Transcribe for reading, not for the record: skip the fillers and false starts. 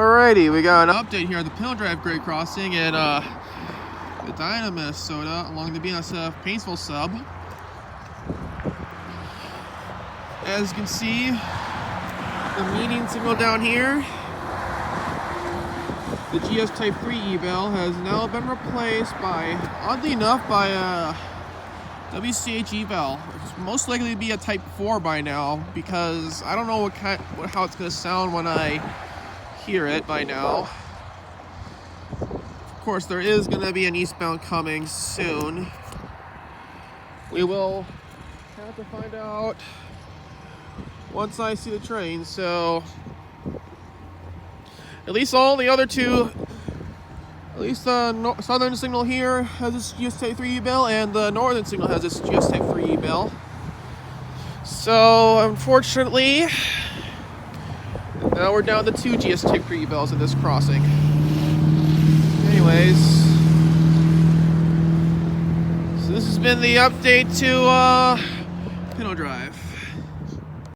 Alrighty, we got an update here at the Pinto Drive grade crossing in Medina, Minnesota, along the CP Paynesville Sub. As you can see, the median signal down here, the GS Type 3 E Bell, has now been replaced by, oddly enough, by a WCH E Bell. It's most likely to be a Type 4 by now, because I don't know how it's going to sound when I hear it by now. Of course, there is going to be an eastbound coming soon. We will have to find out once I see the train. So at least all the other two, at least the southern signal here has this GS Type 3 E Bell, and the northern signal has this GS Type 3 E Bell. So unfortunately, now we're down to 2 GS Type 3 E Bells at this crossing. Anyways, so this has been the update to Pinto Drive.